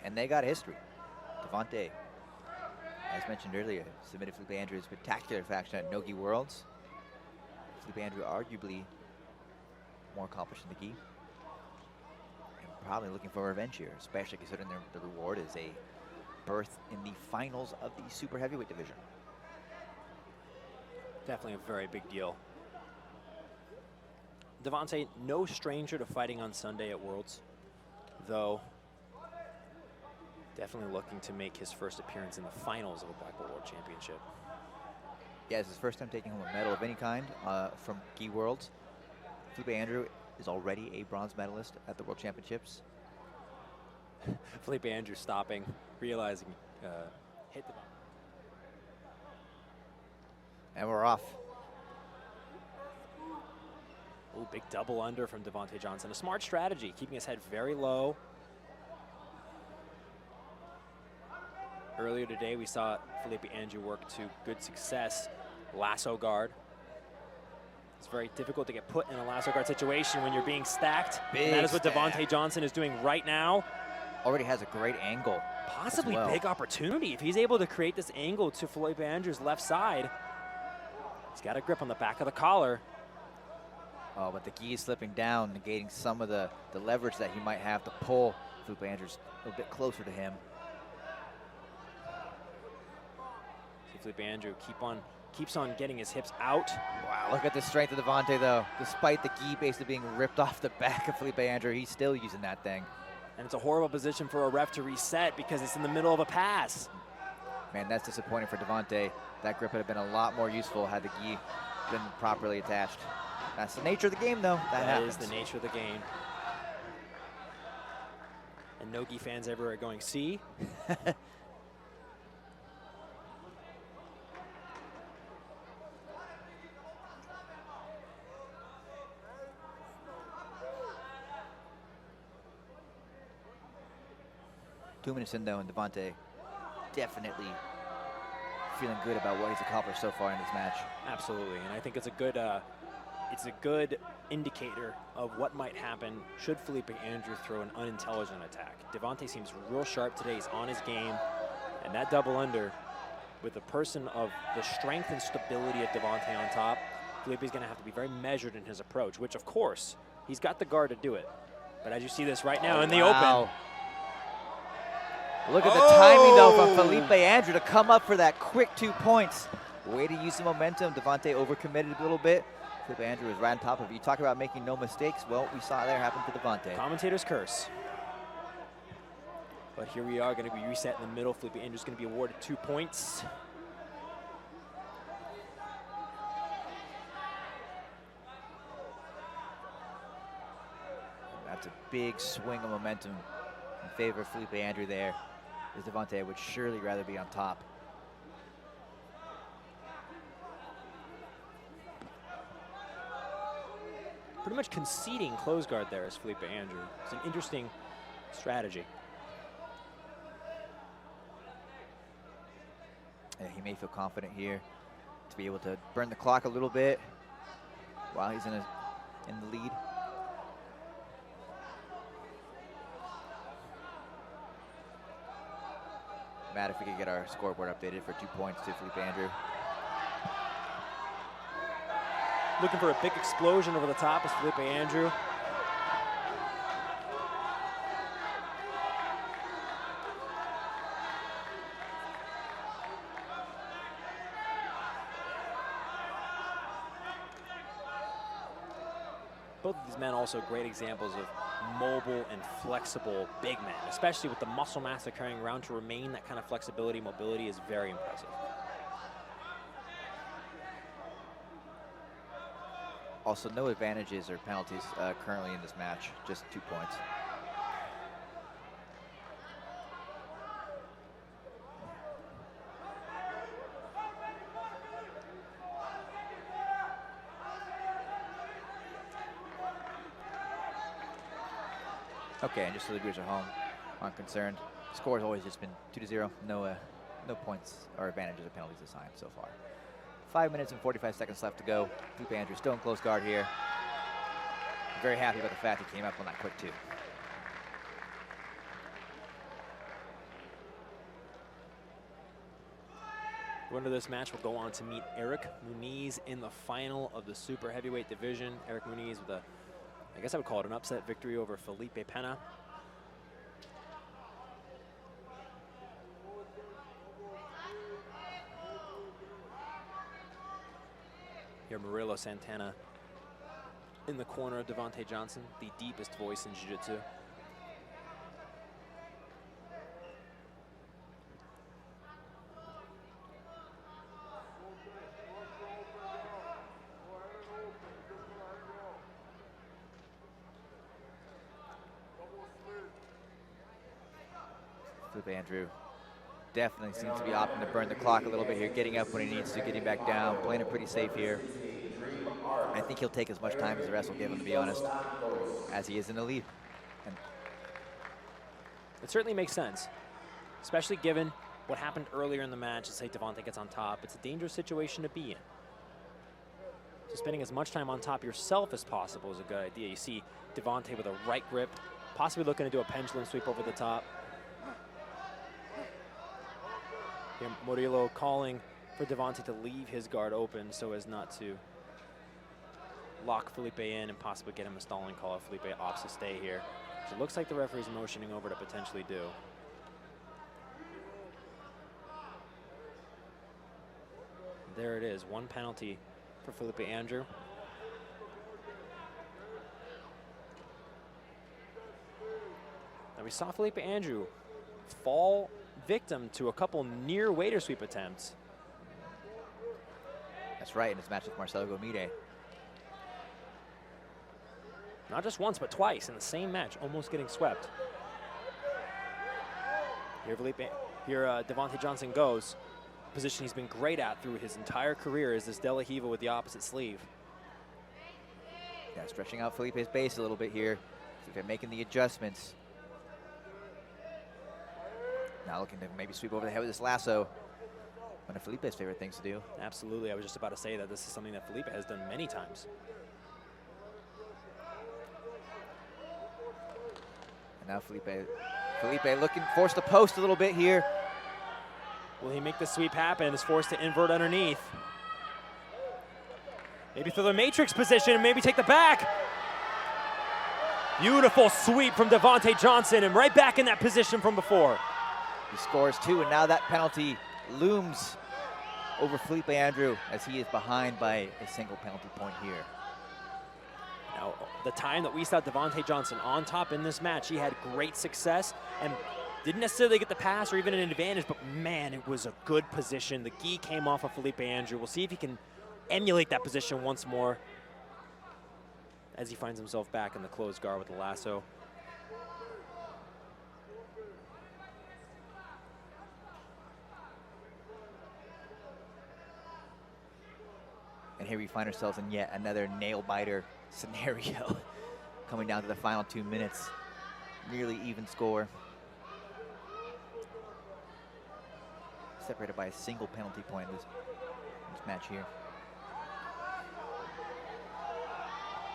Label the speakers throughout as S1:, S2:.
S1: and they got history. Devhonte, as mentioned earlier, submitted Fellipe Andrew's spectacular faction at Nogi Worlds. Fellipe Andrew arguably more accomplished in the gi. And probably looking for revenge here, especially considering the reward is a berth in the finals of the super heavyweight division.
S2: Definitely a very big deal. Devhonte, no stranger to fighting on Sunday at Worlds, though definitely looking to make his first appearance in the finals of a Black Belt World Championship.
S1: Yeah, it's his first time taking home a medal of any kind from Gi Worlds. Fellipe Andrew is already a bronze medalist at the World Championships.
S2: Fellipe Andrew stopping, realizing hit the ball.
S1: And we're off.
S2: Ooh, big double under from Devhonte Johnson. A smart strategy, keeping his head very low. Earlier today, we saw Fellipe Andrew work to good success. Lasso guard. It's very difficult to get put in a lasso guard situation when you're being stacked. And that is what Devhonte Johnson is doing right now.
S1: Already has a great angle.
S2: Possibly big opportunity if he's able to create this angle to Fellipe Andrew's left side. He's got a grip on the back of the collar.
S1: Oh, but the gi is slipping down, negating some of the leverage that he might have to pull Fellipe Andrews a little bit closer to him.
S2: See Fellipe Andrew keeps on getting his hips out.
S1: Wow, look at the strength of Devhonte though. Despite the gi basically being ripped off the back of Fellipe Andrew, he's still using that thing.
S2: And it's a horrible position for a ref to reset because it's in the middle of a pass.
S1: Man, that's disappointing for Devhonte. That grip would have been a lot more useful had the gi been properly attached. That's the nature of the game, though. That happens.
S2: Is the nature of the game. And no-gi fans everywhere are going, see?
S1: Two minutes in, though, and Devhonte definitely feeling good about what he's accomplished so far in this match.
S2: Absolutely, and I think it's a good indicator of what might happen should Fellipe Andrew throw an unintelligent attack. Devhonte seems real sharp today. He's on his game, and that double under with a person of the strength and stability of Devhonte on top, Fellipe's going to have to be very measured in his approach, which of course he's got the guard to do it. But as you see this right now in the open.
S1: Look at the timing, though, from Fellipe Andrew to come up for that quick 2 points. Way to use the momentum. Devhonte overcommitted a little bit. Fellipe Andrew is right on top of it. You talk about making no mistakes. Well, we saw there happen to Devhonte.
S2: Commentator's curse. But here we are, going to be reset in the middle. Fellipe Andrew's going to be awarded 2 points.
S1: That's a big swing of momentum in favor of Fellipe Andrew there. As Devhonte would surely rather be on top.
S2: Pretty much conceding close guard there is Fellipe Andrew. It's an interesting strategy.
S1: Yeah, he may feel confident here to be able to burn the clock a little bit while he's in the lead. Matt, if we could get our scoreboard updated for 2 points to Fellipe Andrew.
S2: Looking for a big explosion over the top is Fellipe Andrew. Both of these men also great examples of mobile and flexible big men, especially with the muscle mass they're carrying around. To remain that kind of flexibility, mobility is very impressive.
S1: Also, no advantages or penalties currently in this match, just 2 points. Okay, and just so the viewers at home aren't concerned, score has always just been 2-0. No points or advantages or penalties assigned so far. 5 minutes and 45 seconds left to go. Fellipe Andrew still in close guard here. Very happy about the fact he came up on that quick 2.
S2: The winner of this match will go on to meet Eric Muniz in the final of the super heavyweight division. Eric Muniz with a, I guess I would call it an upset victory over Fellipe Pena. Here, Murillo Santana in the corner of Devhonte Johnson, the deepest voice in Jiu-Jitsu.
S1: Fellipe Andrew definitely seems to be opting to burn the clock a little bit here, getting up when he needs to, getting back down, playing it pretty safe here. I think he'll take as much time as the rest will give him, to be honest, as he is in the lead. And
S2: it certainly makes sense, especially given what happened earlier in the match. Let's say Devhonte gets on top. It's a dangerous situation to be in. So spending as much time on top yourself as possible is a good idea. You see Devhonte with a right grip, possibly looking to do a pendulum sweep over the top. Here, Murillo calling for Devhonte to leave his guard open so as not to lock Fellipe in and possibly get him a stalling call if Fellipe opts to stay here. So it looks like the referee's motioning over to potentially do. There it is, one penalty for Fellipe Andrew. Now we saw Fellipe Andrew fall victim to a couple near waiter sweep attempts.
S1: that's right, in his match with Marcelo Gomide.
S2: Not just once, but twice in the same match, almost getting swept. Here, Devhonte Johnson goes. Position he's been great at through his entire career is this De La Hiva with the opposite sleeve.
S1: Yeah, stretching out Felipe's base a little bit here. Felipe making the adjustments. Now looking to maybe sweep over the head with this lasso. One of Felipe's favorite things to do.
S2: Absolutely, I was just about to say that this is something that Fellipe has done many times.
S1: And now Fellipe looking, forced to post a little bit here.
S2: Will he make the sweep happen? Is forced to invert underneath. Maybe through the matrix position and maybe take the back. Beautiful sweep from Devhonte Johnson and right back in that position from before.
S1: He scores two, and now that penalty looms over Fellipe Andrew as he is behind by a single penalty point here.
S2: Now, the time that we saw Devhonte Johnson on top in this match, he had great success and didn't necessarily get the pass or even an advantage, but man, it was a good position. The gi came off of Fellipe Andrew. We'll see if he can emulate that position once more as he finds himself back in the closed guard with the lasso.
S1: And here we find ourselves in yet another nail-biter scenario coming down to the final 2 minutes. Nearly even score. Separated by a single penalty point in this match here.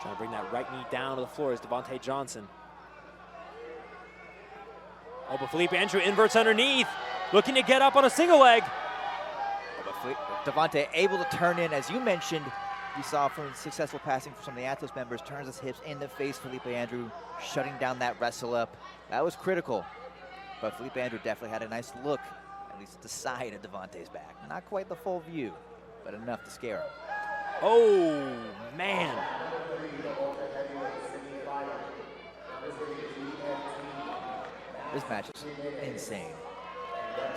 S2: Trying to bring that right knee down to the floor is Devhonte Johnson. Oh, but Fellipe Andrew inverts underneath, looking to get up on a single leg.
S1: Devhonte able to turn in, as you mentioned, you saw from successful passing from some of the Atos members, turns his hips in the face Fellipe Andrew, shutting down that wrestle up. That was critical, but Fellipe Andrew definitely had a nice look, at least at the side of Devonte's back. Not quite the full view, but enough to scare him.
S2: Oh, man.
S1: This match is insane.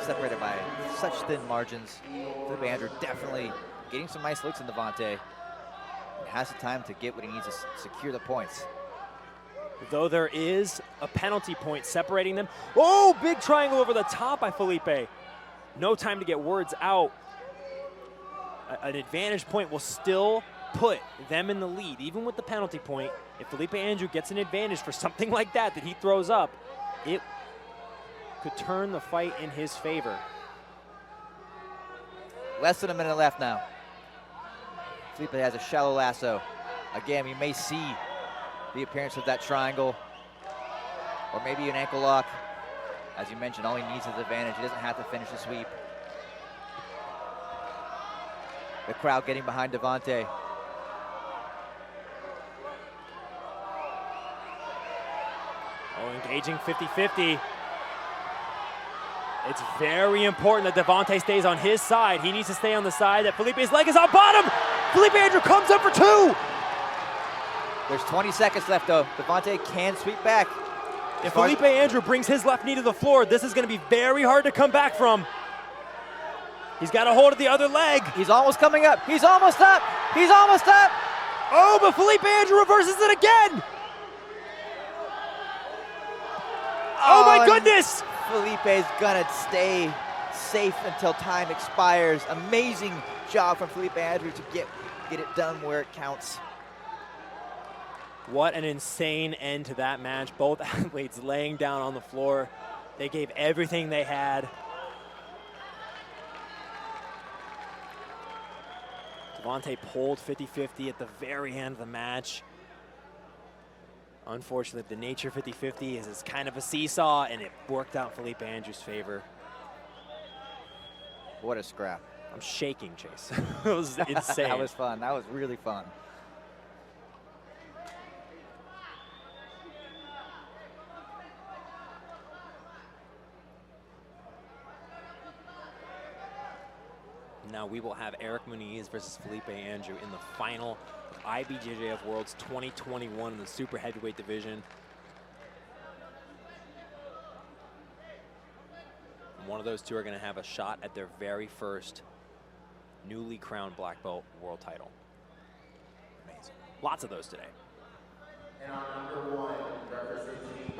S1: Separated by such thin margins. Fellipe Andrew definitely getting some nice looks in Devhonte. And has the time to get what he needs to secure the points.
S2: Though there is a penalty point separating them. Oh, big triangle over the top by Fellipe. No time to get words out. An advantage point will still put them in the lead, even with the penalty point. If Fellipe Andrew gets an advantage for something like that he throws up, it could turn the fight in his favor.
S1: Less than a minute left now. Fellipe has a shallow lasso. Again, we may see the appearance of that triangle, or maybe an ankle lock. As you mentioned, all he needs is advantage. He doesn't have to finish the sweep. The crowd getting behind Devhonte.
S2: Oh, engaging 50-50. It's very important that Devhonte stays on his side. He needs to stay on the side that Fellipe's leg is on bottom. Fellipe Andrew comes up for 2.
S1: There's 20 seconds left though. Devhonte can sweep back.
S2: If Fellipe Andrew brings his left knee to the floor, this is going to be very hard to come back from. He's got a hold of the other leg.
S1: He's almost coming up. He's almost up. He's almost up.
S2: Oh, but Fellipe Andrew reverses it again. Oh my goodness!
S1: Felipe's gonna stay safe until time expires. Amazing job from Fellipe Andrew to get it done where it counts.
S2: What an insane end to that match. Both athletes laying down on the floor. They gave everything they had. Devhonte pulled 50-50 at the very end of the match. Unfortunately, the nature of 50-50 is it's kind of a seesaw, and it worked out in Fellipe Andrew's favor.
S1: What a scrap.
S2: I'm shaking, Chase. It was insane.
S1: That was fun. That was really fun.
S2: Now we will have Eric Muniz versus Fellipe Andrew in the final of IBJJF Worlds 2021 in the super heavyweight division. And one of those two are going to have a shot at their very first newly crowned black belt world title. Amazing. Lots of those today.
S3: And on number 1, representing